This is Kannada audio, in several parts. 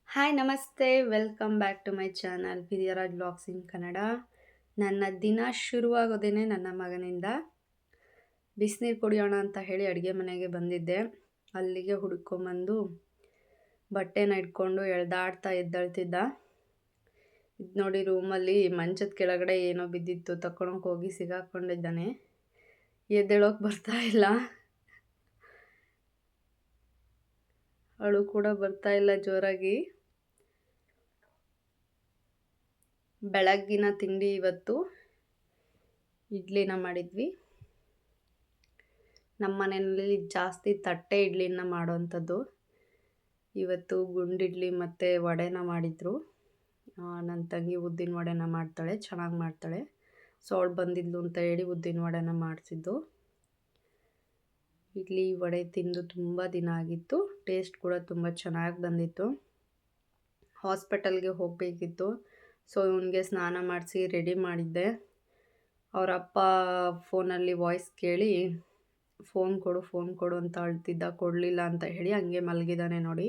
ಹಾಯ್ ನಮಸ್ತೆ welcome back to my channel Vidyaraj blogs in Kannada. ನನ್ನ ದಿನ ಶುರುವಾಗೋದೇನೆ ನನ್ನ ಮಗನಿಂದ. ಬಿಸಿನೀರು ಕುಡಿಯೋಣ ಅಂತ ಹೇಳಿ ಅಡುಗೆ ಮನೆಗೆ ಬಂದಿದ್ದೆ. ಅಲ್ಲಿಗೆ ಹುಡ್ಕೊಂಬಂದು ಬಟ್ಟೆನ ಇಟ್ಕೊಂಡು ಎಳ್ದಾಡ್ತಾ ಎದ್ದೇಳ್ತಿದ್ದ. ಇದು ನೋಡಿ, ರೂಮಲ್ಲಿ ಮಂಚದ ಕೆಳಗಡೆ ಏನೋ ಬಿದ್ದಿತ್ತು, ತಕ್ಕೊಳಕ್ಕೆ ಹೋಗಿ ಸಿಗಾಕೊಂಡಿದ್ದಾನೆ. ಎದ್ದೇಳೋಕೆ ಬರ್ತಾ ಇಲ್ಲ, ಅಳು ಕೂಡ ಬರ್ತಾ ಇಲ್ಲ ಜೋರಾಗಿ. ಬೆಳಗ್ಗಿನ ತಿಂಡಿ ಇವತ್ತು ಇಡ್ಲಿನ ಮಾಡಿದ್ವಿ. ನಮ್ಮ ಮನೆಯಲ್ಲಿ ಜಾಸ್ತಿ ತಟ್ಟೆ ಇಡ್ಲಿನ ಮಾಡೋವಂಥದ್ದು. ಇವತ್ತು ಗುಂಡಿಡ್ಲಿ ಮತ್ತು ವಡೆನ ಮಾಡಿದರು. ನನ್ನ ತಂಗಿ ಉದ್ದಿನ ವಡೆನ ಮಾಡ್ತಾಳೆ, ಚೆನ್ನಾಗಿ ಮಾಡ್ತಾಳೆ. ಸೊ ಅವಳು ಬಂದಿದ್ಲು ಅಂತ ಹೇಳಿ ಉದ್ದಿನ ವಡೆನ ಮಾಡಿಸಿದ್ದು. ಇಡ್ಲಿ ವಡೆ ತಿಂದು ತುಂಬ ದಿನ ಆಗಿತ್ತು. ಟೇಸ್ಟ್ ಕೂಡ ತುಂಬ ಚೆನ್ನಾಗಿ ಬಂದಿತ್ತು. ಹಾಸ್ಪಿಟಲ್ಗೆ ಹೋಗಬೇಕಿತ್ತು. ಸೊ ಇವನಿಗೆ ಸ್ನಾನ ಮಾಡಿಸಿ ರೆಡಿ ಮಾಡಿದ್ದೆ. ಅವರ ಅಪ್ಪ ಫೋನಲ್ಲಿ ವಾಯ್ಸ್ ಕೇಳಿ ಫೋನ್ ಕೊಡು ಅಂತ ಅಳ್ತಿದ್ದ. ಕೊಡಲಿಲ್ಲ ಅಂತ ಹೇಳಿ ಹಂಗೆ ಮಲಗಿದ್ದಾನೆ ನೋಡಿ.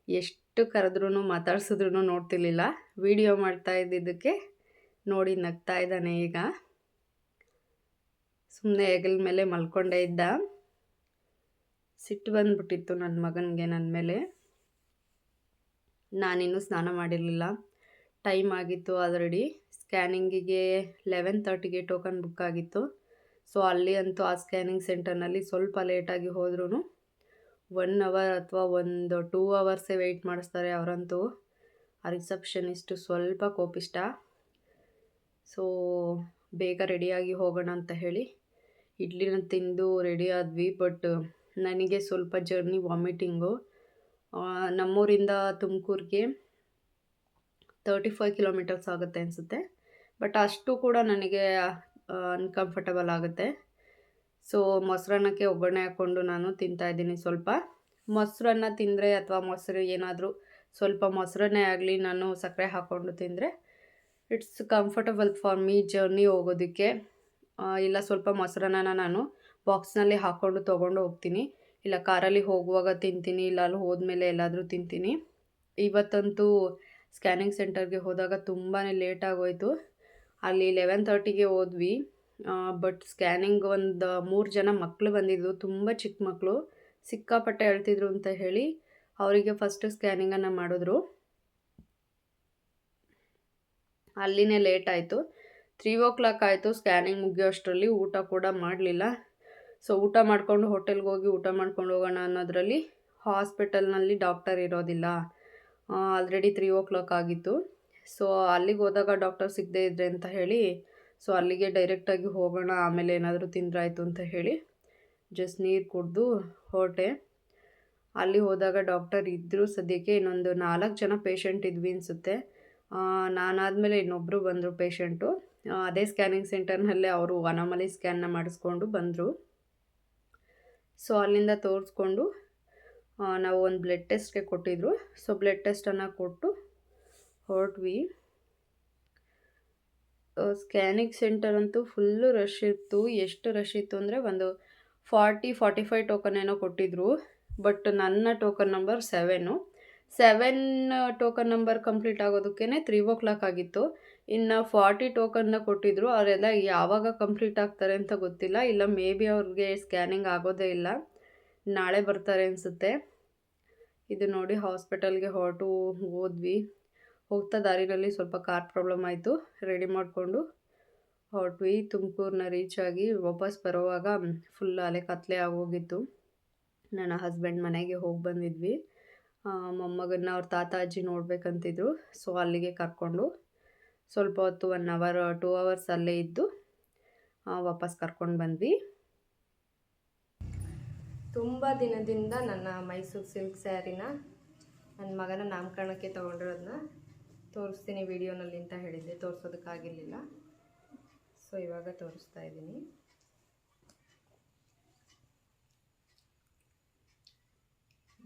ಎಷ್ಟು ಕರೆದ್ರೂ ಮಾತಾಡ್ಸಿದ್ರೂ ನೋಡ್ತಿರ್ಲಿಲ್ಲ. ವಿಡಿಯೋ ಮಾಡ್ತಾ ಇದ್ದಿದ್ದಕ್ಕೆ ನೋಡಿ ನಗ್ತಾ ಇದ್ದಾನೆ. ಈಗ ಸುಮ್ಮನೆ ಹೆಗಲ ಮೇಲೆ ಮಲ್ಕೊಂಡೇ ಇದ್ದ. ಸಿಟ್ಟು ಬಂದ್ಬಿಟ್ಟಿತ್ತು ನನ್ನ ಮಗನಿಗೆ ನನ್ನ ಮೇಲೆ. ನಾನಿನ್ನೂ ಸ್ನಾನ ಮಾಡಿರಲಿಲ್ಲ. ಟೈಮ್ ಆಗಿತ್ತು ಆಲ್ರೆಡಿ. ಸ್ಕ್ಯಾನಿಂಗಿಗೆ 11:30ಗೆ ಟೋಕನ್ ಬುಕ್ ಆಗಿತ್ತು. ಸೊ ಅಲ್ಲಿ ಅಂತೂ ಆ ಸ್ಕ್ಯಾನಿಂಗ್ ಸೆಂಟರ್ನಲ್ಲಿ ಸ್ವಲ್ಪ ಲೇಟಾಗಿ ಹೋದ್ರೂ 1 ಅವರ್ ಅಥವಾ 2 ಅವರ್ಸೇ ವೆಯ್ಟ್ ಮಾಡಿಸ್ತಾರೆ ಅವರಂತೂ. ಆ ರಿಸೆಪ್ಷನಿಸ್ಟು ಸ್ವಲ್ಪ ಕೋಪಿಷ್ಟ. ಸೊ ಬೇಗ ರೆಡಿಯಾಗಿ ಹೋಗೋಣ ಅಂತ ಹೇಳಿ ಇಡ್ಲಿನ ತಿಂದು ರೆಡಿ ಆದ್ವಿ. ಬಟ್ ನನಗೆ ಸ್ವಲ್ಪ ಜರ್ನಿ ವಾಮಿಟಿಂಗು. ನಮ್ಮೂರಿಂದ ತುಮಕೂರಿಗೆ 35 ಕಿಲೋಮೀಟರ್ಸ್ ಆಗುತ್ತೆ ಅನಿಸುತ್ತೆ. ಬಟ್ ಅಷ್ಟು ಕೂಡ ನನಗೆ ಅನ್ಕಂಫರ್ಟಬಲ್ ಆಗುತ್ತೆ. ಸೊ ಮೊಸರನ್ನಕ್ಕೆ ಒಗ್ಗರಣೆ ಹಾಕ್ಕೊಂಡು ನಾನು ತಿಂತಾಯಿದ್ದೀನಿ. ಸ್ವಲ್ಪ ಮೊಸರನ್ನ ತಿಂದರೆ ಅಥವಾ ಮೊಸರು ಏನಾದರೂ ಸ್ವಲ್ಪ ಮೊಸರನ್ನೇ ಆಗಲಿ ನಾನು ಸಕ್ಕರೆ ಹಾಕ್ಕೊಂಡು ತಿಂದರೆ it's comfortable for me journey ಹೋಗೋದಕ್ಕೆ. ಇಲ್ಲ ಸ್ವಲ್ಪ ಮೊಸರನ್ನ ನಾನು ಬಾಕ್ಸ್ನಲ್ಲಿ ಹಾಕ್ಕೊಂಡು ತೊಗೊಂಡು ಹೋಗ್ತೀನಿ. ಇಲ್ಲ ಕಾರಲ್ಲಿ ಹೋಗುವಾಗ ತಿಂತೀನಿ, ಇಲ್ಲ ಅಲ್ಲಿ ಹೋದ್ಮೇಲೆ ಎಲ್ಲಾದರೂ ತಿಂತೀನಿ. ಇವತ್ತಂತೂ ಸ್ಕ್ಯಾನಿಂಗ್ ಸೆಂಟರ್ಗೆ ಹೋದಾಗ ತುಂಬಾ ಲೇಟಾಗೋಯಿತು. ಅಲ್ಲಿ 11:30ಗೆ ಹೋದ್ವಿ. ಬಟ್ ಸ್ಕ್ಯಾನಿಂಗ್ ಒಂದು 3 ಜನ ಮಕ್ಕಳು ಬಂದಿದ್ದು, ತುಂಬ ಚಿಕ್ಕ ಮಕ್ಕಳು, ಸಿಕ್ಕಾಪಟ್ಟೆ ಅಳ್ತಿದ್ರು ಅಂತ ಹೇಳಿ ಅವರಿಗೆ ಫಸ್ಟ್ ಸ್ಕ್ಯಾನಿಂಗನ್ನು ಮಾಡಿದ್ರು. ಅಲ್ಲಿನೇ ಲೇಟ್ ಆಯಿತು. 3 ಆಯಿತು ಸ್ಕ್ಯಾನಿಂಗ್ ಮುಗಿಯೋಷ್ಟರಲ್ಲಿ. ಊಟ ಕೂಡ ಮಾಡಲಿಲ್ಲ. ಸೊ ಊಟ ಮಾಡಿಕೊಂಡು ಹೋಟೆಲ್ಗೆ ಹೋಗಿ ಊಟ ಮಾಡ್ಕೊಂಡು ಹೋಗೋಣ ಅನ್ನೋದರಲ್ಲಿ ಹಾಸ್ಪಿಟಲ್ನಲ್ಲಿ ಡಾಕ್ಟರ್ ಇರೋದಿಲ್ಲ. ಆಲ್ರೆಡಿ 3 ಆಗಿತ್ತು. ಸೊ ಅಲ್ಲಿಗೆ ಹೋದಾಗ ಡಾಕ್ಟರ್ ಸಿಗದೇ ಇದ್ರೆ ಅಂತ ಹೇಳಿ ಸೊ ಅಲ್ಲಿಗೆ ಡೈರೆಕ್ಟಾಗಿ ಹೋಗೋಣ, ಆಮೇಲೆ ಏನಾದರೂ ತಿಂದ್ರಾಯ್ತು ಅಂತ ಹೇಳಿ ಜಸ್ಟ್ ನೀರು ಕುಡಿದು ಹೊರಟೆ. ಅಲ್ಲಿ ಹೋದಾಗ ಡಾಕ್ಟರ್ ಇದ್ದರು. ಸದ್ಯಕ್ಕೆ ಇನ್ನೊಂದು 4 ಜನ ಪೇಷಂಟ್ ಇದ್ವಿ ಅನಿಸುತ್ತೆ. ನಾನಾದಮೇಲೆ ಇನ್ನೊಬ್ಬರು ಬಂದರು ಪೇಷಂಟು. ಅದೇ ಸ್ಕ್ಯಾನಿಂಗ್ ಸೆಂಟರ್ನಲ್ಲೇ ಅವರು ಅನಾಮಲಿ ಸ್ಕ್ಯಾನ್ನ ಮಾಡಿಸ್ಕೊಂಡು ಬಂದರು. ಸೊ ಅಲ್ಲಿಂದ ತೋರಿಸ್ಕೊಂಡು ನಾವು ಒಂದು ಬ್ಲಡ್ ಟೆಸ್ಟ್ಗೆ ಕೊಟ್ಟಿದ್ರು. ಸೊ ಬ್ಲಡ್ ಟೆಸ್ಟನ್ನು ಕೊಟ್ಟು ಹೊರಟ್ವಿ. ಸ್ಕ್ಯಾನಿಂಗ್ ಸೆಂಟರ್ ಅಂತೂ ಫುಲ್ಲು ರಶ್ ಇತ್ತು. ಎಷ್ಟು ರಶ್ ಇತ್ತು ಅಂದರೆ ಒಂದು 40-45 ಟೋಕನ್ ಏನೋ ಕೊಟ್ಟಿದ್ರು. ಬಟ್ ನನ್ನ token number 7 token number complete ಆಗೋದಕ್ಕೇ 3 ಆಗಿತ್ತು. ಇನ್ನು 40 ಟೋಕನ್ನ ಕೊಟ್ಟಿದ್ರು. ಅವರೆಲ್ಲ ಯಾವಾಗ ಕಂಪ್ಲೀಟ್ ಆಗ್ತಾರೆ ಅಂತ ಗೊತ್ತಿಲ್ಲ. ಇಲ್ಲ ಮೇ ಬಿ ಅವ್ರಿಗೆ ಸ್ಕ್ಯಾನಿಂಗ್ ಆಗೋದೇ ಇಲ್ಲ, ನಾಳೆ ಬರ್ತಾರೆ ಅನಿಸುತ್ತೆ. ಇದು ನೋಡಿ ಹಾಸ್ಪಿಟಲ್ಗೆ ಹೋದ್ವಿ. ಹೋಗ್ತಾ ದಾರಿನಲ್ಲಿ ಸ್ವಲ್ಪ ಕಾರ್ ಪ್ರಾಬ್ಲಮ್ ಆಯಿತು. ರೆಡಿ ಮಾಡಿಕೊಂಡು ಹೊರಟ್ವಿ. ತುಮಕೂರನ್ನ ರೀಚ್ ಆಗಿ ವಾಪಸ್ ಬರೋವಾಗ ಫುಲ್ ಅಲೆ ಕತ್ತಲೆ ಆಗೋಗಿತ್ತು. ನನ್ನ ಹಸ್ಬೆಂಡ್ ಮನೆಗೆ ಹೋಗಿ ಬಂದಿದ್ವಿ. ಮೊಮ್ಮಗನ್ನ ಅವ್ರ ತಾತ ಅಜ್ಜಿ ನೋಡ್ಬೇಕಂತಿದ್ರು. ಸೊ ಅಲ್ಲಿಗೆ ಕರ್ಕೊಂಡು ಸ್ವಲ್ಪ ಹೊತ್ತು 1 ಅವರ್ 2 ಅವರ್ಸ್ ಅಲ್ಲೇ ಇದ್ದು ವಾಪಸ್ ಕರ್ಕೊಂಡು ಬಂದ್ವಿ. ತುಂಬ ದಿನದಿಂದ ನನ್ನ ಮೈಸೂರು ಸಿಲ್ಕ್ ಸ್ಯಾರಿನ ನನ್ನ ಮಗನ ನಾಮಕರಣಕ್ಕೆ ತೊಗೊಂಡಿರೋದನ್ನ ತೋರಿಸ್ತೀನಿ ವಿಡಿಯೋನಲ್ಲಿ ಅಂತ ಹೇಳಿದ್ದೆ, ತೋರಿಸೋದಕ್ಕಾಗಿರಲಿಲ್ಲ. ಸೊ ಇವಾಗ ತೋರಿಸ್ತಾ ಇದ್ದೀನಿ.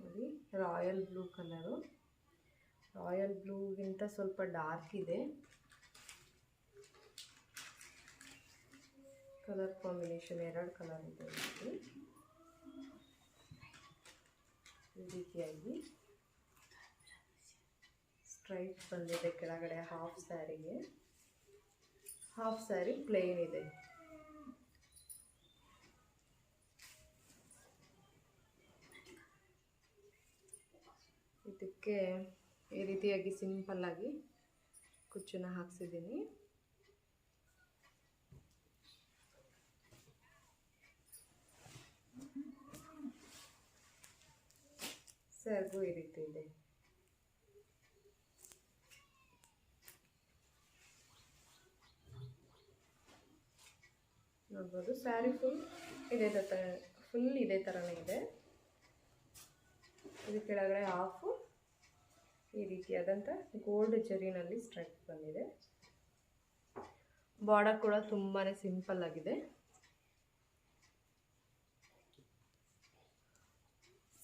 ನೋಡಿ, ರಾಯಲ್ ಬ್ಲೂ ಕಲರು. ರಾಯಲ್ ಬ್ಲೂಗಿಂತ ಸ್ವಲ್ಪ ಡಾರ್ಕ್ ಇದೆ ಕಲರ್ ಕಾಂಬಿನೇಷನ್. 2 ಕಲರ್ ಇದೆ ಈ ರೀತಿಯಾಗಿ. ಸ್ಟ್ರೈಪ್ ಬಂದಿದೆ ಕೆಳಗಡೆ ಹಾಫ್ ಸ್ಯಾರಿಗೆ. ಹಾಫ್ ಸ್ಯಾರಿ ಪ್ಲೇನ್ ಇದೆ. ಇದಕ್ಕೆ ಈ ರೀತಿಯಾಗಿ ಸಿಂಪಲ್ಲಾಗಿ ಕುಚ್ಚನ್ನ ಹಾಕ್ಸಿದ್ದೀನಿ. ಸೆರಗು ಈ ರೀತಿ ಇದೆ. ನೋಡ್ಬೋದು ಸ್ಯಾರಿ ಫುಲ್ ಇದೇ ಥರನೇ ಇದೆ. ಇದು ಕೆಳಗಡೆ ಹಾಫು ಈ ರೀತಿಯಾದಂಥ ಗೋಲ್ಡ್ ಜರಿನಲ್ಲಿ ಸ್ಟ್ರೈಪ್ ಬಂದಿದೆ. ಬಾರ್ಡರ್ ಕೂಡ ತುಂಬಾ ಸಿಂಪಲ್ ಆಗಿದೆ.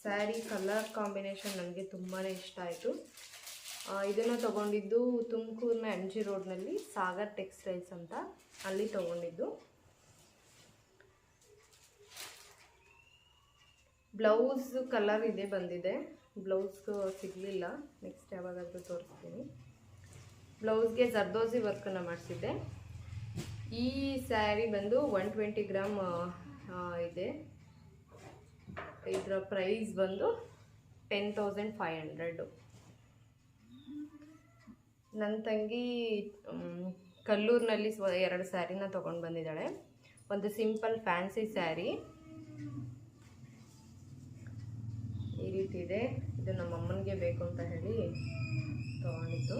ಸ್ಯಾರಿ ಕಲರ್ ಕಾಂಬಿನೇಷನ್ ನನಗೆ ತುಂಬಾ ಇಷ್ಟ ಆಯಿತು. ಇದನ್ನು ತೊಗೊಂಡಿದ್ದು ತುಮಕೂರಿನ MG ರೋಡ್ನಲ್ಲಿ ಸಾಗರ್ ಟೆಕ್ಸ್ಟೈಲ್ಸ್ ಅಂತ, ಅಲ್ಲಿ ತೊಗೊಂಡಿದ್ದು. ಬ್ಲೌಸ್ ಕಲರ್ ಇದೆ ಬಂದಿದೆ. ಬ್ಲೌಸ್ ಸಿಗಲಿಲ್ಲ, ನೆಕ್ಸ್ಟ್ ಯಾವಾಗಾದರೂ ತೋರಿಸ್ತೀನಿ. ಬ್ಲೌಸ್ಗೆ ಜರ್ದೋಸಿ ವರ್ಕನ್ನು ಮಾಡಿಸಿದ್ದೆ. ಈ ಸ್ಯಾರಿ ಬಂದು 120 ಗ್ರಾಮ್ ಇದೆ. ಇದರ ಪ್ರೈಸ್ ಬಂದು 10,500. ನನ್ನ ತಂಗಿ ಕಲ್ಲೂರಿನಲ್ಲಿ 2 ಸ್ಯಾರಿನ ತೊಗೊಂಡು ಬಂದಿದ್ದಾಳೆ. ಒಂದು ಸಿಂಪಲ್ ಫ್ಯಾನ್ಸಿ ಸ್ಯಾರಿ ಈ ರೀತಿ ಇದೆ. ಇದು ನಮ್ಮ ಅಮ್ಮನಿಗೆ ಬೇಕು ಅಂತ ಹೇಳಿ ತೊಗೊಂಡಿದ್ದು.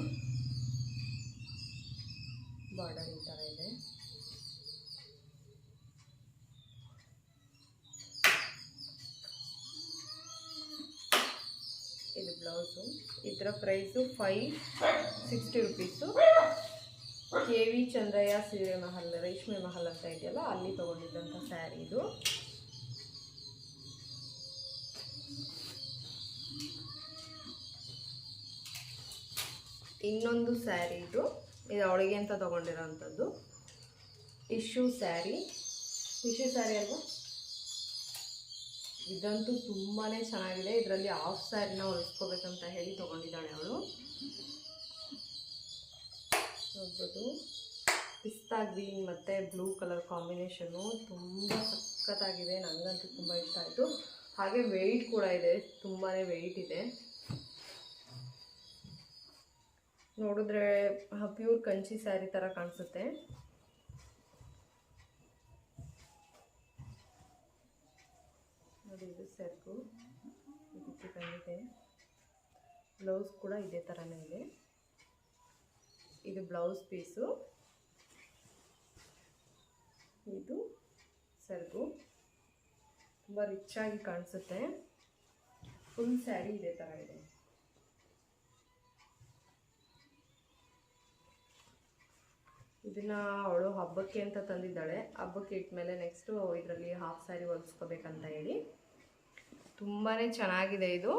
ಬಾರ್ಡರ್ ಈ ಥರ ಇದೆ. ಇದು ಬ್ಲೌಸು. ಇದರ ಪ್ರೈಸು 560 ರುಪೀಸು. KV ಚಂದ್ರಯ್ಯ ಸೀರೆ ಮಹಲ್, ರೇಷ್ಮೆ ಮಹಲ್ ಅಂತ ಇದೆಯಲ್ಲ, ಅಲ್ಲಿ ತೊಗೊಂಡಿದ್ದಂಥ ಸ್ಯಾರಿ ಇದು. ಇನ್ನೊಂದು ಸ್ಯಾರಿ ಇದು ಅವಳಿಗೆ ಅಂತ ತೊಗೊಂಡಿರೋವಂಥದ್ದು. ಟಿಶ್ಯೂ ಸ್ಯಾರಿ ಅಲ್ವಾ? ಇದಂತೂ ತುಂಬಾ ಚೆನ್ನಾಗಿದೆ. ಇದರಲ್ಲಿ ಹಾಫ್ ಸ್ಯಾರಿನ ಹೊಲಿಸ್ಕೋಬೇಕಂತ ಹೇಳಿ ತೊಗೊಂಡಿದ್ದಾಳೆ ಅವಳು. ನೋಡ್ಬೋದು ಪಿಸ್ತಾ ಗ್ರೀನ್ ಮತ್ತು ಬ್ಲೂ ಕಲರ್ ಕಾಂಬಿನೇಷನ್ನು ತುಂಬ ಸಖತ್ತಾಗಿದೆ. ನನಗಂತೂ ತುಂಬ ಇಷ್ಟ ಆಯಿತು. ಹಾಗೆ ವೆಯ್ಟ್ ಕೂಡ ಇದೆ, ತುಂಬಾ ವೆಯ್ಟ್ ಇದೆ. ನೋಡಿದ್ರೆ ಪ್ಯೂರ್ ಕಂಚಿ ಸ್ಯಾರಿ ಥರ ಕಾಣಿಸುತ್ತೆ. ನೋಡಿ, ಇದು ಸೆರಗು ಇದಕ್ಕೆ ಬಂದಿದೆ. ಬ್ಲೌಸ್ ಕೂಡ ಇದೇ ಥರನೇ ಇದೆ. ಇದು ಬ್ಲೌಸ್ ಪೀಸು, ಇದು ಸೆರಗು. ತುಂಬ ರಿಚ್ಚಾಗಿ ಕಾಣಿಸುತ್ತೆ. ಫುಲ್ ಸ್ಯಾರಿ ಇದೇ ಥರ ಇದೆ. ಇದನ್ನು ಅವಳು ಹಬ್ಬಕ್ಕೆ ಅಂತ ತಂದಿದ್ದಾಳೆ. ಹಬ್ಬಕ್ಕೆ ಇಟ್ಮೇಲೆ ನೆಕ್ಸ್ಟು ಇದರಲ್ಲಿ ಹಾಫ್ ಸ್ಯಾರಿ ಹೊಲಿಸ್ಕೋಬೇಕಂತ ಹೇಳಿ. ತುಂಬಾ ಚೆನ್ನಾಗಿದೆ ಇದು.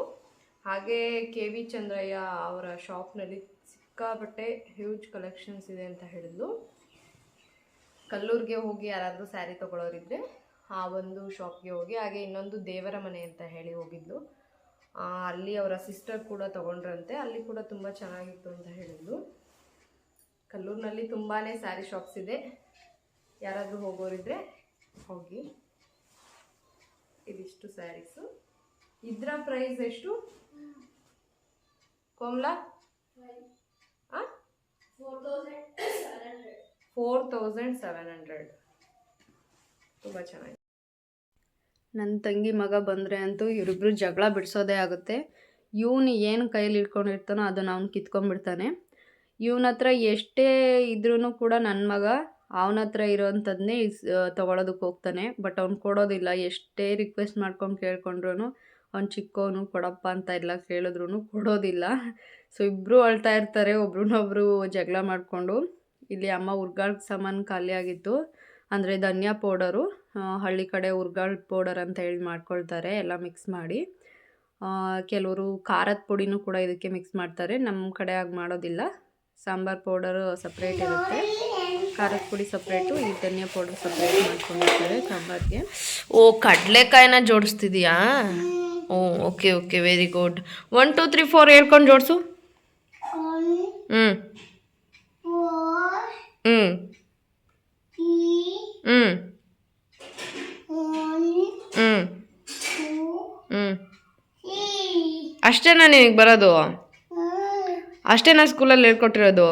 ಹಾಗೆ KV ಚಂದ್ರಯ್ಯ ಅವರ ಶಾಪ್ನಲ್ಲಿ ಸಿಕ್ಕಾಪಟ್ಟೆ ಹ್ಯೂಜ್ ಕಲೆಕ್ಷನ್ಸ್ ಇದೆ ಅಂತ ಹೇಳಿದ್ಲು. ಕಲ್ಲೂರಿಗೆ ಹೋಗಿ ಯಾರಾದರೂ ಸ್ಯಾರಿ ತೊಗೊಳೋರಿದ್ರೆ ಆ ಒಂದು ಶಾಪ್ಗೆ ಹೋಗಿ, ಹಾಗೆ ಇನ್ನೊಂದು ದೇವರ ಮನೆ ಅಂತ ಹೇಳಿ ಹೋಗಿದ್ಲು. ಅಲ್ಲಿ ಅವರ ಸಿಸ್ಟರ್ ಕೂಡ ತೊಗೊಂಡ್ರಂತೆ. ಅಲ್ಲಿ ಕೂಡ ತುಂಬ ಚೆನ್ನಾಗಿತ್ತು ಅಂತ ಹೇಳಿದ್ಲು. ಕಲ್ಲೂರಿನಲ್ಲಿ ತುಂಬಾ ಸ್ಯಾರಿ ಶಾಪ್ಸ್ ಇದೆ. ಯಾರಾದರೂ ಹೋಗೋರಿದ್ರೆ ಹೋಗಿ. ಇದಿಷ್ಟು ಸ್ಯಾರೀಸು. ಇದರ ಪ್ರೈಸ್ ಎಷ್ಟು ಕೋಮಲಾ? 4,700. ತುಂಬ ಚೆನ್ನಾಗಿದೆ. ನನ್ನ ತಂಗಿ ಮಗ ಬಂದರೆ ಅಂತೂ ಇವರಿಬ್ರು ಜಗಳ ಬಿಡಿಸೋದೇ ಆಗುತ್ತೆ. ಇವನು ಏನು ಕೈಯಲ್ಲಿ ಇಟ್ಕೊಂಡಿರ್ತಾನೋ ಅದನ್ನು ಅವ್ನು ಕಿತ್ಕೊಂಡ್ಬಿಡ್ತಾನೆ. ಇವನ ಹತ್ರ ಎಷ್ಟೇ ಇದ್ರೂ ಕೂಡ ನನ್ನ ಮಗ ಅವನ ಹತ್ರ ಇರೋವಂಥದ್ದನ್ನೇ ತೊಗೊಳೋದಕ್ಕೆ ಹೋಗ್ತಾನೆ. ಬಟ್ ಅವ್ನು ಕೊಡೋದಿಲ್ಲ. ಎಷ್ಟೇ ರಿಕ್ವೆಸ್ಟ್ ಮಾಡ್ಕೊಂಡು ಕೇಳ್ಕೊಂಡ್ರು ಅವ್ನು ಚಿಕ್ಕವನು ಕೊಡಪ್ಪ ಅಂತ ಎಲ್ಲ ಕೇಳಿದ್ರು ಕೊಡೋದಿಲ್ಲ. ಸೊ ಇಬ್ಬರು ಅಳ್ತಾ ಇರ್ತಾರೆ, ಒಬ್ರನ್ನೊಬ್ರು ಜಗಳ ಮಾಡಿಕೊಂಡು. ಇಲ್ಲಿ ಅಮ್ಮ ಹುರ್ಗಾಳ ಸಾಮಾನು ಖಾಲಿ ಆಗಿತ್ತು. ಅಂದರೆ ಧನಿಯಾ ಪೌಡರು, ಹಳ್ಳಿ ಕಡೆ ಹುರ್ಗಾಳ ಪೌಡರ್ ಅಂತ ಹೇಳಿ ಮಾಡ್ಕೊಳ್ತಾರೆ ಎಲ್ಲ ಮಿಕ್ಸ್ ಮಾಡಿ. ಕೆಲವರು ಖಾರದ ಪುಡಿನೂ ಕೂಡ ಇದಕ್ಕೆ ಮಿಕ್ಸ್ ಮಾಡ್ತಾರೆ. ನಮ್ಮ ಕಡೆ ಆಗಿ ಮಾಡೋದಿಲ್ಲ. ಸಾಂಬಾರು ಪೌಡರು ಸಪ್ರೇಟ್ ಇರುತ್ತೆ, ಖಾರದ ಪುಡಿ ಸಪ್ರೇಟು, ಈ ಧನಿಯಾ ಪೌಡರ್ ಸಪ್ರೇಟ್ ಮಾಡ್ಕೊಂಡಿರ್ತಾರೆ ಸಾಂಬಾರಿಗೆ. ಓ, ಕಡಲೆಕಾಯಿನ ಜೋಡಿಸ್ತಿದೀಯಾ? ಓ, ಓಕೆ, ವೆರಿ ಗುಡ್. 1 2 3 4 ಹೇಳ್ಕೊಂಡು ಜೋಡಿಸು. ಹ್ಞೂ ಹ್ಞೂ ಹ್ಞೂ ಹ್ಞೂ ಹ್ಞೂ ಅಷ್ಟೇನಾ ನಿನಗೆ ಬರೋದು? ಅಷ್ಟೇನಾ ಸ್ಕೂಲಲ್ಲಿ ಹೇಳ್ಕೊಟ್ಟಿರೋದು?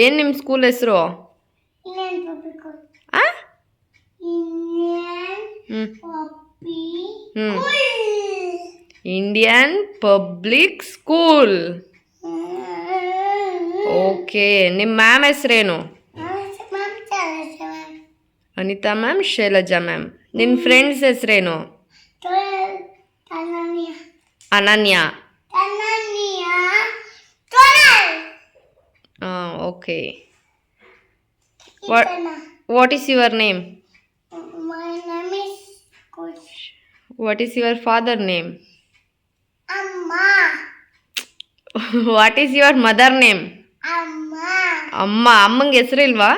ಏನು ನಿಮ್ಮ ಸ್ಕೂಲ್ ಹೆಸರು? ಆ? ಹ್ಞೂ ಹ್ಞೂ ಇಂಡಿಯನ್ ಪಬ್ಲಿಕ್ ಸ್ಕೂಲ್. ಓಕೆ, ನಿಮ್ಮ ಮ್ಯಾಮ್ ಹೆಸರೇನು? Anita ma'am, Shailaja ma'am. ನಿನ್ನ ಫ್ರೆಂಡ್ಸ್ ಹೆಸರೇನು? ಅನನ್ಯ. ಹಾಂ, okay. What is your name? What is your father name? What is your mother name? ಅಮ್ಮ. ಅಮ್ಮಂಗೆ ಹೆಸರಿಲ್ವಾ?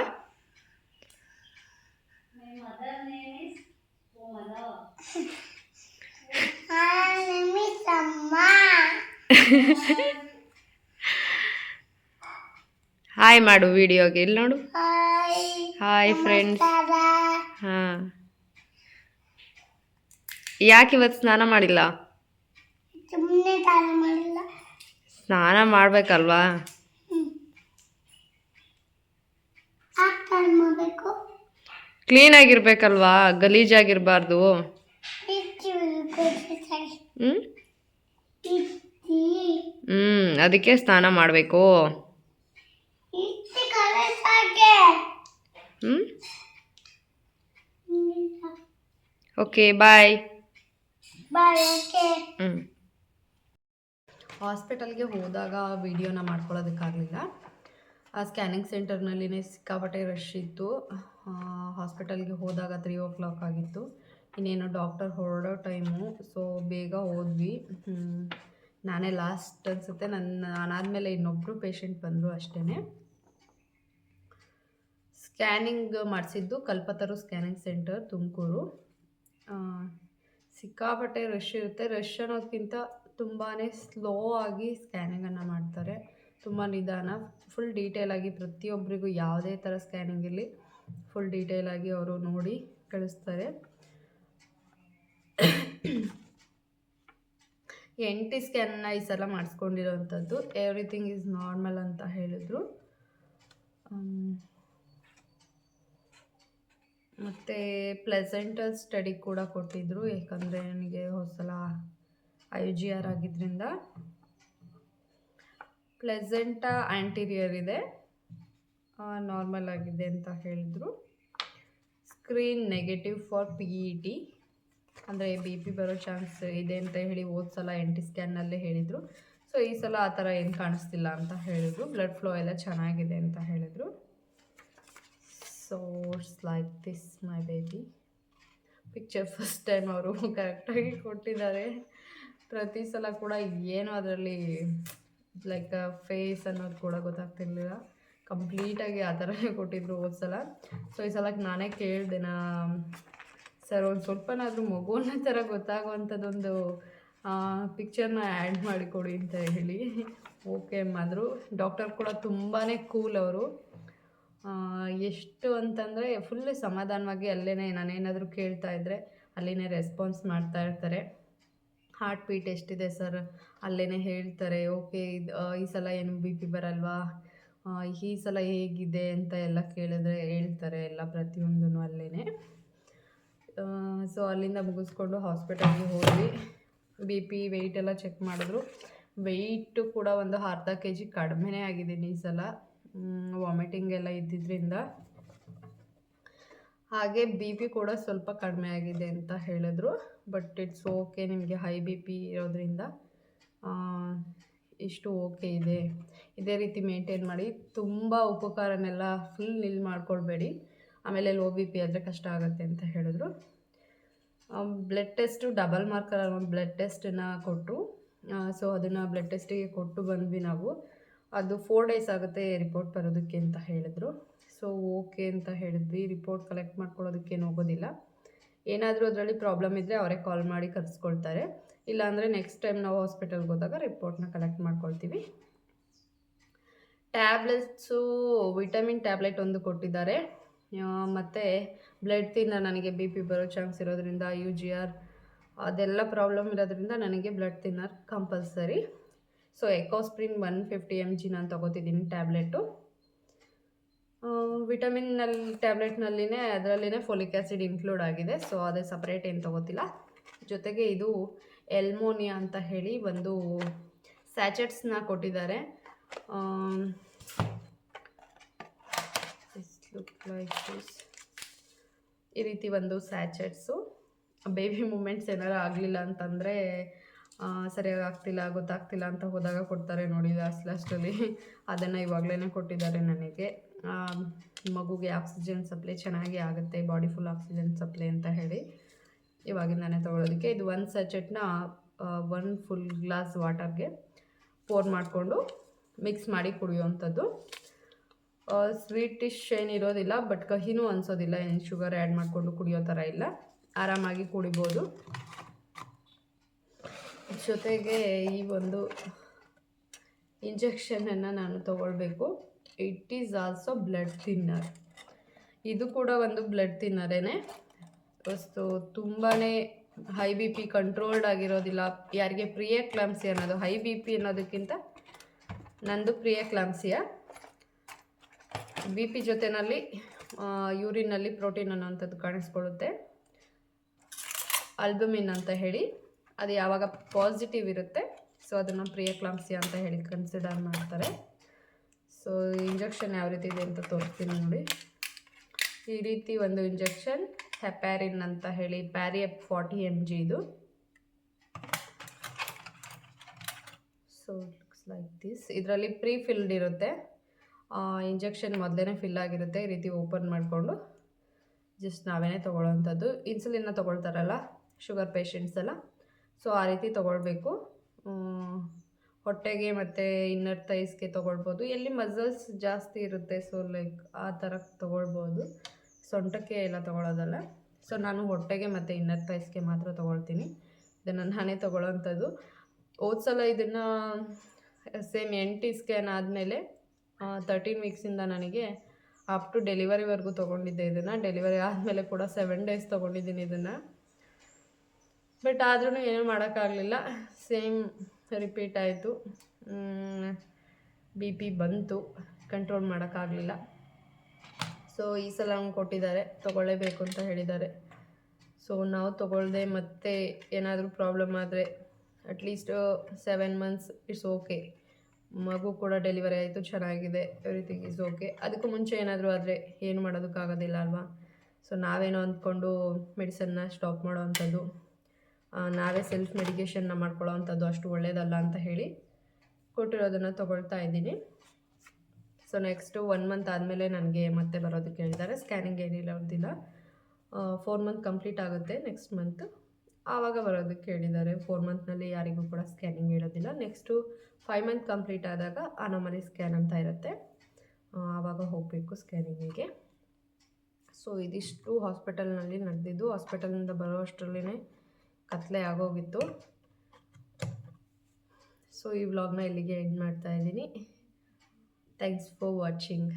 ಹಾಯ್ ಮಾಡು ವಿಡಿಯೋಗೆ, ಇಲ್ಲಿ ನೋಡು. Hi friends. ಹಾಂ, ಯಾಕೆ ಇವತ್ತು ಸ್ನಾನ ಮಾಡಿಲ್ಲ? ಸ್ನಾನ ಮಾಡಬೇಕಲ್ವಾ? ಕ್ಲೀನಾಗಿರ್ಬೇಕಲ್ವಾ, ಗಲೀಜಾಗಿರಬಾರ್ದು. ಹ್ಞೂ ಅದಕ್ಕೆ ಸ್ನಾನ ಮಾಡಬೇಕು. ಹ್ಞೂ ಓಕೆ, ಬಾಯ್. ಹ್ಞೂ ಹಾಸ್ಪಿಟಲ್ಗೆ ಹೋದಾಗ ವಿಡಿಯೋನ ಮಾಡ್ಕೊಳ್ಳೋದಕ್ಕಾಗಲಿಲ್ಲ. ಆ ಸ್ಕ್ಯಾನಿಂಗ್ ಸೆಂಟರ್ನಲ್ಲಿನೇ ಸಿಕ್ಕಾಪಟ್ಟೆ ರಶ್ ಇತ್ತು. ಹಾಸ್ಪಿಟಲ್ಗೆ ಹೋದಾಗ 3 o'clock ಆಗಿತ್ತು. ಇನ್ನೇನು ಡಾಕ್ಟರ್ ಹೊರಡೋ ಟೈಮು. ಸೊ ಬೇಗ ಹೋದ್ವಿ. ನಾನೇ ಲಾಸ್ಟ್ ಅನಿಸುತ್ತೆ. ನಾನಾದಮೇಲೆ ಇನ್ನೊಬ್ಬರು ಪೇಷಂಟ್ ಬಂದರು ಅಷ್ಟೇ. ಸ್ಕ್ಯಾನಿಂಗ್ ಮಾಡಿಸಿದ್ದು ಕಲ್ಪತರು ಸ್ಕ್ಯಾನಿಂಗ್ ಸೆಂಟರ್, ತುಮಕೂರು. ಸಿಕ್ಕಾಪಟ್ಟೆ ರಶ್ ಇರುತ್ತೆ. ರಶ್ ಅನ್ನೋದಕ್ಕಿಂತ ತುಂಬಾ ಸ್ಲೋ ಆಗಿ ಸ್ಕ್ಯಾನಿಂಗನ್ನು ಮಾಡ್ತಾರೆ. ತುಂಬ ನಿಧಾನ, ಫುಲ್ ಡೀಟೇಲಾಗಿ ಪ್ರತಿಯೊಬ್ಬರಿಗೂ ಯಾವುದೇ ಥರ ಸ್ಕ್ಯಾನಿಂಗ್ ಇರಲಿ ಫುಲ್ ಡೀಟೇಲಾಗಿ ಅವರು ನೋಡಿ ಕಳಿಸ್ತಾರೆ. NT ಸ್ಕ್ಯಾನ್ನ ಈ ಸಲ ಮಾಡಿಸ್ಕೊಂಡಿರೋವಂಥದ್ದು. ಎವ್ರಿಥಿಂಗ್ ಈಸ್ ನಾರ್ಮಲ್ ಅಂತ ಹೇಳಿದ್ರು. ಮತ್ತು ಪ್ಲೆಸೆಂಟಲ್ ಸ್ಟಡಿ ಕೂಡ ಕೊಟ್ಟಿದ್ದರು, ಯಾಕಂದರೆ ನನಗೆ ಹೊಸಲ IUGR ಆಗಿದ್ದರಿಂದ. ಪ್ಲೆಸೆಂಟಾ ಆ್ಯಂಟೀರಿಯರ್ ಇದೆ, ನಾರ್ಮಲ್ ಆಗಿದೆ ಅಂತ ಹೇಳಿದರು. ಸ್ಕ್ರೀನ್ ನೆಗೆಟಿವ್ ಫಾರ್ PET, ಅಂದರೆ BP ಬರೋ ಚಾನ್ಸ್ ಇದೆ ಅಂತ ಹೇಳಿ ಹೋದ ಸಲ NT ಸ್ಕ್ಯಾನ್ನಲ್ಲೇ ಹೇಳಿದರು. ಸೊ ಈ ಸಲ ಆ ಥರ ಏನು ಕಾಣಿಸ್ತಿಲ್ಲ ಅಂತ ಹೇಳಿದರು. ಬ್ಲಡ್ ಫ್ಲೋ ಎಲ್ಲ ಚೆನ್ನಾಗಿದೆ ಅಂತ ಹೇಳಿದರು. So it's like this my baby. Picture first time ಅವರು ಕರೆಕ್ಟಾಗಿ ಕೊಟ್ಟಿದ್ದಾರೆ. ಪ್ರತಿ ಸಲ ಕೂಡ ಏನೋ ಅದರಲ್ಲಿ ಲೈಕ್ ಫೇಸ್ ಅನ್ನೋದು ಕೂಡ ಗೊತ್ತಾಗ್ತಿರ್ಲಿಲ್ಲ. ಕಂಪ್ಲೀಟಾಗಿ ಆ ಥರನೇ ಕೊಟ್ಟಿದ್ರು ಹೋದ ಸಲ. ಸೊ ಈ ಸಲಕ್ಕೆ ನಾನೇ ಕೇಳಿದೆ, ಸರ್ ಒಂದು ಸ್ವಲ್ಪನಾದರೂ ಮಗುವನ್ನ ಥರ ಗೊತ್ತಾಗುವಂಥದ್ದೊಂದು ಪಿಕ್ಚರ್ನ ಆ್ಯಡ್ ಮಾಡಿಕೊಡಿ ಅಂತ ಹೇಳಿ. ಓಕೆ ಅಂದರು. ಡಾಕ್ಟರ್ ಕೂಡ ತುಂಬಾ ಕೂಲ್ ಅವರು. ಎಷ್ಟು ಅಂತಂದರೆ ಫುಲ್ ಸಮಾಧಾನವಾಗಿ ಅಲ್ಲೇ ನಾನೇನಾದರೂ ಕೇಳ್ತಾ ಇದ್ದರೆ ಅಲ್ಲಿನೇ ರೆಸ್ಪಾನ್ಸ್ ಮಾಡ್ತಾ ಇರ್ತಾರೆ. ಹಾರ್ಟ್ ಬೀಟ್ ಎಷ್ಟಿದೆ ಸರ್ ಅಲ್ಲೇ ಹೇಳ್ತಾರೆ. ಓಕೆ, ಈ ಸಲ ಏನು BP ಬರಲ್ವಾ, ಈ ಸಲ ಹೇಗಿದೆ ಅಂತ ಎಲ್ಲ ಕೇಳಿದ್ರೆ ಹೇಳ್ತಾರೆ ಎಲ್ಲ ಪ್ರತಿಯೊಂದೂ ಅಲ್ಲೇ. ಸೊ ಅಲ್ಲಿಂದ ಮುಗಿಸ್ಕೊಂಡು ಹಾಸ್ಪಿಟಲ್ಗೆ ಹೋದ್ವಿ. BP ವೆಯ್ಟ್ ಎಲ್ಲ ಚೆಕ್ ಮಾಡಿದ್ರು. ವೆಯ್ಟು ಕೂಡ ಒಂದು ಅರ್ಧ kg ಕಡಿಮೆನೇ ಆಗಿದ್ದೀನಿ ಈ ಸಲ, ವಾಮಿಟಿಂಗ್ ಎಲ್ಲ ಇದ್ದಿದ್ದರಿಂದ. ಹಾಗೆ BP ಕೂಡ ಸ್ವಲ್ಪ ಕಡಿಮೆ ಆಗಿದೆ ಅಂತ ಹೇಳಿದ್ರು. ಬಟ್ ಇಟ್ಸ್ ಓಕೆ, ನಿಮಗೆ ಹೈ BP ಇರೋದ್ರಿಂದ ಇಷ್ಟು ಓಕೆ ಇದೆ, ಇದೇ ರೀತಿ ಮೇಂಟೈನ್ ಮಾಡಿ. ತುಂಬ ಉಪ್ಪು ಖಾರನೆಲ್ಲ ಫುಲ್ ನಿಲ್ ಮಾಡ್ಕೊಳ್ಬೇಡಿ, ಆಮೇಲೆ ಲೋ BP ಆದರೆ ಕಷ್ಟ ಆಗುತ್ತೆ ಅಂತ ಹೇಳಿದ್ರು. ಬ್ಲಡ್ ಟೆಸ್ಟು ಡಬಲ್ ಮಾರ್ಕರ್ ಒಂದು ಬ್ಲಡ್ ಟೆಸ್ಟನ್ನು ಕೊಟ್ಟರು. ಸೊ ಅದನ್ನು ಬ್ಲಡ್ ಟೆಸ್ಟಿಗೆ ಕೊಟ್ಟು ಬಂದ್ವಿ ನಾವು. ಅದು 4 days ಆಗುತ್ತೆ ರಿಪೋರ್ಟ್ ಬರೋದಕ್ಕೆ ಅಂತ ಹೇಳಿದ್ರು. ಸೊ ಓಕೆ ಅಂತ ಹೇಳಿದ್ವಿ. ರಿಪೋರ್ಟ್ ಕಲೆಕ್ಟ್ ಮಾಡ್ಕೊಳ್ಳೋದಕ್ಕೇನು ಹೋಗೋದಿಲ್ಲ. ಏನಾದರೂ ಅದರಲ್ಲಿ ಪ್ರಾಬ್ಲಮ್ ಇದ್ದರೆ ಅವರೇ ಕಾಲ್ ಮಾಡಿ ಕರೆಸ್ಕೊಳ್ತಾರೆ. ಇಲ್ಲಾಂದರೆ ನೆಕ್ಸ್ಟ್ ಟೈಮ್ ನಾವು ಹಾಸ್ಪಿಟಲ್ಗೆ ಹೋದಾಗ ರಿಪೋರ್ಟ್ನ ಕಲೆಕ್ಟ್ ಮಾಡ್ಕೊಳ್ತೀವಿ. ಟ್ಯಾಬ್ಲೆಟ್ಸು ವಿಟಮಿನ್ ಟ್ಯಾಬ್ಲೆಟ್ ಒಂದು ಕೊಟ್ಟಿದ್ದಾರೆ. ಮತ್ತು ಬ್ಲಡ್ ಥಿನ್ನರ್, ನನಗೆ ಬಿ ಪಿ ಬರೋ ಚಾನ್ಸ್ ಇರೋದ್ರಿಂದ, ಯು ಜಿ ಆರ್ ಅದೆಲ್ಲ ಪ್ರಾಬ್ಲಮ್ ಇರೋದ್ರಿಂದ ನನಗೆ blood thinner compulsory. So Ecosprin 150 mg ನಾನು ತೊಗೋತಿದ್ದೀನಿ ಟ್ಯಾಬ್ಲೆಟು. ವಿಟಮಿನ್ನಲ್ಲಿ ಟ್ಯಾಬ್ಲೆಟ್ನಲ್ಲಿನೇ ಅದರಲ್ಲಿನೇ ಫೋಲಿಕ್ ಆ್ಯಸಿಡ್ ಇನ್ಕ್ಲೂಡ್ ಆಗಿದೆ. ಸೊ ಅದೇ ಸಪ್ರೇಟ್ ಏನು ತೊಗೋತಿಲ್ಲ. ಜೊತೆಗೆ ಇದು ಎಲ್ಮೋನಿಯಾ ಅಂತ ಹೇಳಿ ಒಂದು ಸ್ಯಾಚೆಟ್ಸ್ನ ಕೊಟ್ಟಿದ್ದಾರೆ. ಈ ರೀತಿ ಒಂದು ಸ್ಯಾಚೆಟ್ಸು. ಬೇಬಿ ಮೂಮೆಂಟ್ಸ್ ಏನಾರು ಆಗಲಿಲ್ಲ ಅಂತಂದರೆ, ಸರಿಯಾಗಿ ಆಗ್ತಿಲ್ಲ ಗೊತ್ತಾಗ್ತಿಲ್ಲ ಅಂತ ಹೋದಾಗ ಕೊಡ್ತಾರೆ ನೋಡಿ ಲಾಸ್ಟಲ್ಲಿ, ಅದನ್ನು ಇವಾಗಲೇ ಕೊಟ್ಟಿದ್ದಾರೆ ನನಗೆ. ಮಗುಗೆ ಆಕ್ಸಿಜನ್ ಸಪ್ಲೈ ಚೆನ್ನಾಗಿ ಆಗುತ್ತೆ, ಬಾಡಿ ಫುಲ್ ಆಕ್ಸಿಜನ್ ಸಪ್ಲೈ ಅಂತ ಹೇಳಿ ಇವಾಗಿಂದಾನೆ ತೊಗೊಳೋದಕ್ಕೆ. ಇದು ಒಂದು ಸ್ಯಾಚೆಟ್ನ 1 ಫುಲ್ ಗ್ಲಾಸ್ ವಾಟರ್ಗೆ ಪೋರ್ ಮಾಡಿಕೊಂಡು ಮಿಕ್ಸ್ ಮಾಡಿ ಕುಡಿಯೋವಂಥದ್ದು. Sweetish ಏನಿರೋದಿಲ್ಲ, but ಕಹಿನೂ ಅನಿಸೋದಿಲ್ಲ. ಏನು ಶುಗರ್ ಆ್ಯಡ್ ಮಾಡಿಕೊಂಡು ಕುಡಿಯೋ ಥರ ಇಲ್ಲ, ಆರಾಮಾಗಿ ಕುಡಿಬೋದು. ಜೊತೆಗೆ ಈ ಒಂದು ಇಂಜೆಕ್ಷನನ್ನು ನಾನು ತೊಗೊಳ್ಬೇಕು. It is also blood thinner. ಇದು ಕೂಡ ಒಂದು ಬ್ಲಡ್ ಥಿನ್ನರೇನೆ. ವಸ್ತು ತುಂಬಾ ಹೈ ಬಿ ಪಿ ಕಂಟ್ರೋಲ್ಡ್ ಆಗಿರೋದಿಲ್ಲ. ಯಾರಿಗೆ ಪ್ರಿಯಕ್ಲಾಂಪ್ಸಿಯಾ ಅನ್ನೋದು, ಹೈ ಬಿ ಪಿ ಅನ್ನೋದಕ್ಕಿಂತ ನಂದು ಪ್ರಿಯಕ್ಲಾಂಪ್ಸಿಯಾ. ಬಿ ಪಿ ಜೊತೆಯಲ್ಲಿ ಯೂರಿನಲ್ಲಿ ಪ್ರೋಟೀನ್ ಅನ್ನೋಂಥದ್ದು ಕಾಣಿಸ್ಕೊಳ್ಳುತ್ತೆ, ಆಲ್ಬುಮಿನ್ ಅಂತ ಹೇಳಿ. ಅದು ಯಾವಾಗ ಪಾಸಿಟಿವ್ ಇರುತ್ತೆ, ಸೊ ಅದನ್ನು ಪ್ರಿಯಕ್ಲಾಂಪ್ಸಿಯಾ ಅಂತ ಹೇಳಿ ಕನ್ಸಿಡರ್ ಮಾಡ್ತಾರೆ. ಸೊ ಇಂಜೆಕ್ಷನ್ ಯಾವ ರೀತಿ ಇದೆ ಅಂತ ತೋರಿಸ್ತೀನಿ ನೋಡಿ. ಈ ರೀತಿ ಒಂದು ಇಂಜೆಕ್ಷನ್ ಹೆಪ್ಯಾರಿನ್ ಅಂತ ಹೇಳಿ, ಪ್ಯಾರಿಯಪ್ 40 mg ಇದು. So looks like this. ಇದರಲ್ಲಿ ಪ್ರೀ ಫಿಲ್ಡ್ ಇರುತ್ತೆ, ಇಂಜೆಕ್ಷನ್ ಮೊದಲೇ ಫಿಲ್ ಆಗಿರುತ್ತೆ. ಈ ರೀತಿ ಓಪನ್ ಮಾಡಿಕೊಂಡು ಜಸ್ಟ್ ನಾವೇನೇ ತೊಗೊಳ್ಳೋವಂಥದ್ದು. ಇನ್ಸುಲಿನ್ನ ತೊಗೊಳ್ತಾರಲ್ಲ ಶುಗರ್ ಪೇಷಂಟ್ಸ್ ಎಲ್ಲ, ಸೊ ಆ ರೀತಿ ತೊಗೊಳ್ಬೇಕು. ಹೊಟ್ಟೆಗೆ ಮತ್ತು ಇನ್ನರ್ ಥೈಸ್ಗೆ ತೊಗೊಳ್ಬೋದು. ಎಲ್ಲಿ ಮಸಲ್ಸ್ ಜಾಸ್ತಿ ಇರುತ್ತೆ, ಸೊ ಲೈಕ್ ಆ ಥರ ತೊಗೊಳ್ಬೋದು. ಸೊಂಟಕ್ಕೆ ಎಲ್ಲ ತೊಗೊಳೋದಲ್ಲ. ಸೊ ನಾನು ಹೊಟ್ಟೆಗೆ ಮತ್ತು ಇನ್ನರ್ ಥೈಸ್ಗೆ ಮಾತ್ರ ತೊಗೊಳ್ತೀನಿ. ಇದನ್ನು ನಾನೇ ತೊಗೊಳ್ಳೋವಂಥದ್ದು. ಸಲ ಇದನ್ನು ಸೇಮ್ NT ಸ್ಕ್ಯಾನ್ ಆದಮೇಲೆ 13 ವೀಕ್ಸಿಂದ ನನಗೆ ಅಪ್ ಟು ಡೆಲಿವರಿವರೆಗೂ ತೊಗೊಂಡಿದ್ದೆ. ಇದನ್ನು ಡೆಲಿವರಿ ಆದಮೇಲೆ ಕೂಡ 7 ಡೇಸ್ ತೊಗೊಂಡಿದ್ದೀನಿ ಇದನ್ನು. ಬಟ್ ಆದ್ರೂ ಏನೂ ಮಾಡೋಕ್ಕಾಗಲಿಲ್ಲ, ಸೇಮ್ ರಿಪೀಟ್ ಆಯಿತು. ಬಿ ಪಿ ಬಂತು, ಕಂಟ್ರೋಲ್ ಮಾಡೋಕ್ಕಾಗಲಿಲ್ಲ. ಸೊ ಈ ಸಲ ಹಂಗೆ ಕೊಟ್ಟಿದ್ದಾರೆ, ತೊಗೊಳ್ಳೇಬೇಕು ಅಂತ ಹೇಳಿದ್ದಾರೆ. ಸೊ ನಾವು ತೊಗೊಳ್ದೆ ಮತ್ತೆ ಏನಾದರೂ ಪ್ರಾಬ್ಲಮ್ ಆದರೆ ಅಟ್ಲೀಸ್ಟ್ 7 ಮಂತ್ಸ್ ಇಟ್ಸ್ ಓಕೆ. ಮಗು ಕೂಡ ಡೆಲಿವರಿ ಆಯಿತು, ಚೆನ್ನಾಗಿದೆ, ಎವ್ರಿಥಿಂಗ್ ಈಸ್ ಓಕೆ. ಅದಕ್ಕೂ ಮುಂಚೆ ಏನಾದರೂ ಆದರೆ ಏನು ಮಾಡೋದಕ್ಕಾಗೋದಿಲ್ಲ ಅಲ್ವಾ. ಸೊ ನಾವೇನೋ ಅಂದ್ಕೊಂಡು ಮೆಡಿಸನ್ನ ಸ್ಟಾಪ್ ಮಾಡೋ ಅಂಥದ್ದು, ನಾವೇ ಸೆಲ್ಫ್ ಮೆಡಿಕೇಷನ್ನ ಮಾಡ್ಕೊಳ್ಳೋ ಅಂಥದ್ದು ಅಷ್ಟು ಒಳ್ಳೆಯದಲ್ಲ ಅಂತ ಹೇಳಿ ಕೊಟ್ಟಿರೋದನ್ನು ತೊಗೊಳ್ತಾ ಇದ್ದೀನಿ. ಸೊ ನೆಕ್ಸ್ಟು 1 ಮಂತ್ ಆದಮೇಲೆ ನನಗೆ ಮತ್ತೆ ಬರೋದಕ್ಕೆ ಹೇಳಿದ್ದಾರೆ. ಸ್ಕ್ಯಾನಿಂಗ್ ಏನಿರೋದಿಲ್ಲ, 4 ಮಂತ್ ಕಂಪ್ಲೀಟ್ ಆಗುತ್ತೆ ನೆಕ್ಸ್ಟ್ ಮಂತ್, ಆವಾಗ ಬರೋದಕ್ಕೆ ಹೇಳಿದ್ದಾರೆ. 4 ಮಂತ್ನಲ್ಲಿ ಯಾರಿಗೂ ಕೂಡ ಸ್ಕ್ಯಾನಿಂಗ್ ಹೇಳೋದಿಲ್ಲ. ನೆಕ್ಸ್ಟು 5 ಮಂತ್ ಕಂಪ್ಲೀಟ್ ಆದಾಗ ಅನಾಮಲಿ ಸ್ಕ್ಯಾನ್ ಅಂತ ಇರುತ್ತೆ, ಆವಾಗ ಹೋಗಬೇಕು ಸ್ಕ್ಯಾನಿಂಗಿಗೆ. ಸೊ ಇದಿಷ್ಟು ಹಾಸ್ಪಿಟಲ್ನಲ್ಲಿ ನಡೆದಿದ್ದು. ಹಾಸ್ಪಿಟಲಿಂದ ಬರೋ ಅಷ್ಟರಲ್ಲೇ ಕತ್ಲೆ ಆಗೋಗಿತ್ತು. ಸೊ ಈ ವ್ಲಾಗ್ನ ಇಲ್ಲಿಗೆ ಎಂಡ್ ಮಾಡ್ತಾ ಇದ್ದೀನಿ. Thanks for watching.